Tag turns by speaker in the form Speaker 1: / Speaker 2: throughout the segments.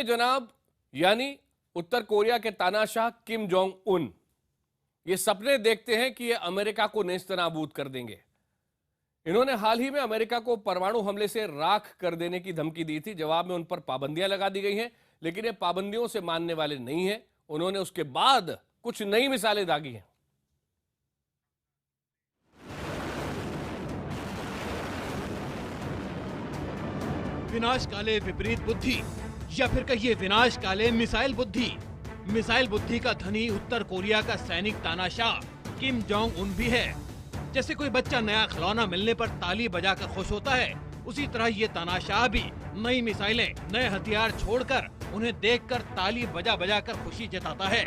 Speaker 1: जनाब, यानी उत्तर कोरिया के तानाशाह किम जोंग उन ये सपने देखते हैं कि ये अमेरिका को नेस्तनाबूद कर देंगे। इन्होंने हाल ही में अमेरिका को परमाणु हमले से राख कर देने की धमकी दी थी। जवाब में उन पर पाबंदियां लगा दी गई हैं, लेकिन ये पाबंदियों से मानने वाले नहीं हैं। उन्होंने उसके बाद कुछ नई मिसालें दागी हैं।
Speaker 2: विनाश काले विपरीत बुद्धि, या फिर कहिए विनाश काले मिसाइल बुद्धि। मिसाइल बुद्धि का धनी उत्तर कोरिया का सैनिक तानाशाह किम जोंग उन भी है। जैसे कोई बच्चा नया खिलौना मिलने पर ताली बजाकर खुश होता है, उसी तरह ये तानाशाह भी नई मिसाइलें, नए हथियार छोड़कर उन्हें देखकर ताली बजा बजा कर खुशी जताता है।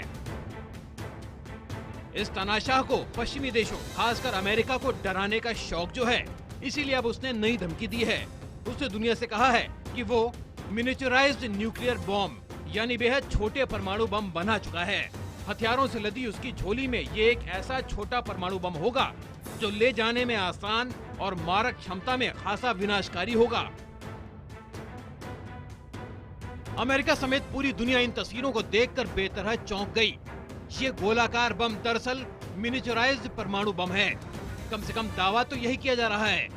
Speaker 2: इस तानाशाह को पश्चिमी देशों, खासकर अमेरिका को डराने का शौक जो है, इसीलिए अब उसने नई धमकी दी है। उसने दुनिया से कहा है कि वो मिनिएचराइज्ड न्यूक्लियर बॉम्ब यानी बेहद छोटे परमाणु बम बना चुका है। हथियारों से लदी उसकी झोली में ये एक ऐसा छोटा परमाणु बम होगा जो ले जाने में आसान और मारक क्षमता में खासा विनाशकारी होगा। अमेरिका समेत पूरी दुनिया इन तस्वीरों को देखकर बेतरह चौंक गई। ये गोलाकार बम दरअसल मिनिएचराइज्ड परमाणु बम है। कम से कम दावा तो यही किया जा रहा है।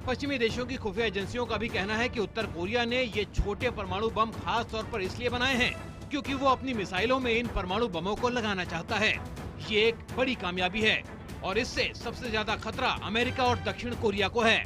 Speaker 2: पश्चिमी देशों की खुफिया एजेंसियों का भी कहना है कि उत्तर कोरिया ने ये छोटे परमाणु बम खास तौर पर इसलिए बनाए हैं क्योंकि वो अपनी मिसाइलों में इन परमाणु बमों को लगाना चाहता है। ये एक बड़ी कामयाबी है और इससे सबसे ज्यादा खतरा अमेरिका और दक्षिण कोरिया को है।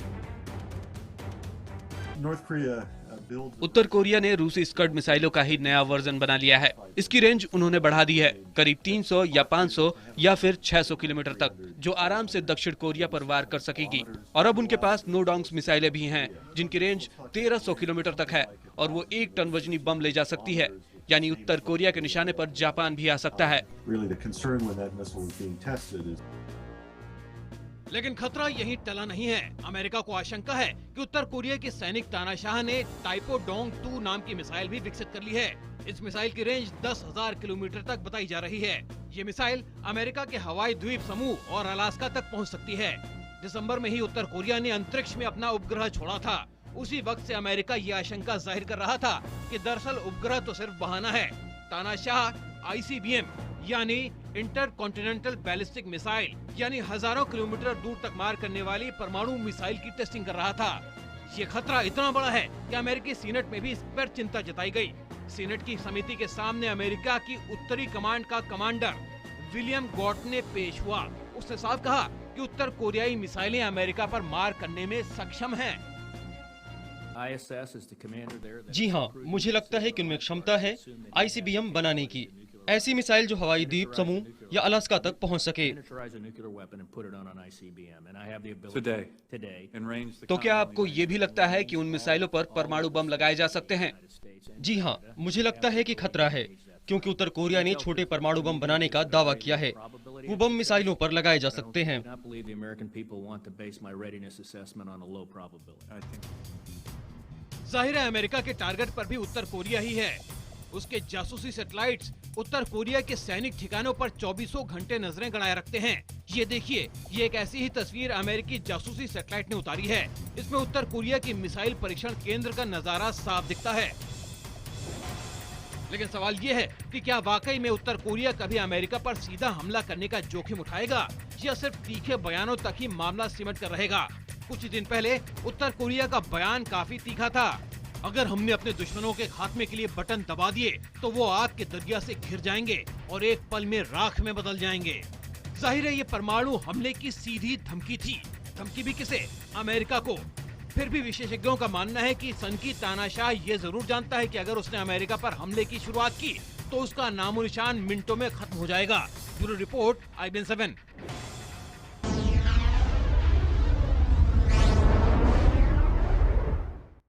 Speaker 3: उत्तर कोरिया ने रूसी स्कड मिसाइलों का ही नया वर्जन बना लिया है। इसकी रेंज उन्होंने बढ़ा दी है, करीब 300 या 500 या फिर 600 किलोमीटर तक, जो आराम से दक्षिण कोरिया पर वार कर सकेगी। और अब उनके पास नोडोंग्स मिसाइलें भी हैं, जिनकी रेंज 1300 किलोमीटर तक है और वो 1 टन वजनी बम ले जा सकती है। यानी उत्तर कोरिया के निशाने पर जापान भी आ सकता है।
Speaker 2: लेकिन खतरा यहीं टला नहीं है। अमेरिका को आशंका है कि उत्तर कोरिया के सैनिक तानाशाह ने टाइपोडोंग 2 नाम की मिसाइल भी विकसित कर ली है। इस मिसाइल की रेंज 10,000 किलोमीटर तक बताई जा रही है। ये मिसाइल अमेरिका के हवाई द्वीप समूह और अलास्का तक पहुंच सकती है। दिसंबर में ही उत्तर कोरिया ने अंतरिक्ष में अपना उपग्रह छोड़ा था। उसी वक्त से अमेरिका ये आशंका जाहिर कर रहा था कि दरअसल उपग्रह तो सिर्फ बहाना है। तानाशाह ICBM यानी इंटर कॉन्टिनेंटल बैलिस्टिक मिसाइल यानी हजारों किलोमीटर दूर तक मार करने वाली परमाणु मिसाइल की टेस्टिंग कर रहा था। ये खतरा इतना बड़ा है कि अमेरिकी सीनेट में भी इस पर चिंता जताई गई। सीनेट की समिति के सामने अमेरिका की उत्तरी कमांड का कमांडर विलियम गॉर्टने पेश हुआ। उसने साफ कहा कि उत्तर कोरियाई मिसाइलें अमेरिका पर मार करने में सक्षम हैं।
Speaker 4: जी हाँ, मुझे लगता है कि उनमें क्षमता है ICBM बनाने की, ऐसी मिसाइल जो हवाई द्वीप समूह या अलास्का तक पहुंच सके।
Speaker 3: तो क्या आपको ये भी लगता है कि उन मिसाइलों पर परमाणु बम लगाए जा सकते हैं?
Speaker 4: जी हाँ, मुझे लगता है कि खतरा है, क्योंकि उत्तर कोरिया ने छोटे परमाणु बम बनाने का दावा किया है। वो बम मिसाइलों पर लगाए जा सकते हैं।
Speaker 2: जाहिर है अमेरिका के टारगेट पर भी उत्तर कोरिया ही है। उसके जासूसी सैटेलाइट्स उत्तर कोरिया के सैनिक ठिकानों पर 24 घंटे नजरें गड़ाए रखते हैं। ये देखिए, ये एक ऐसी ही तस्वीर अमेरिकी जासूसी सैटेलाइट ने उतारी है। इसमें उत्तर कोरिया की मिसाइल परीक्षण केंद्र का नजारा साफ दिखता है। लेकिन सवाल ये है कि क्या वाकई में उत्तर कोरिया कभी अमेरिका पर सीधा हमला करने का जोखिम उठाएगा या सिर्फ तीखे बयानों तक ही मामला सिमट कर रहेगा। कुछ दिन पहले उत्तर कोरिया का बयान काफी तीखा था। अगर हमने अपने दुश्मनों के खात्मे के लिए बटन दबा दिए तो वो आग के दरिया से घिर जाएंगे और एक पल में राख में बदल जाएंगे। जाहिर है ये परमाणु हमले की सीधी धमकी थी। धमकी भी किसे? अमेरिका को। फिर भी विशेषज्ञों का मानना है कि सनकी तानाशाह ये जरूर जानता है कि अगर उसने अमेरिका पर हमले की शुरुआत की तो उसका नामो निशान मिनटों में खत्म हो जाएगा। Bureau report, IBN7।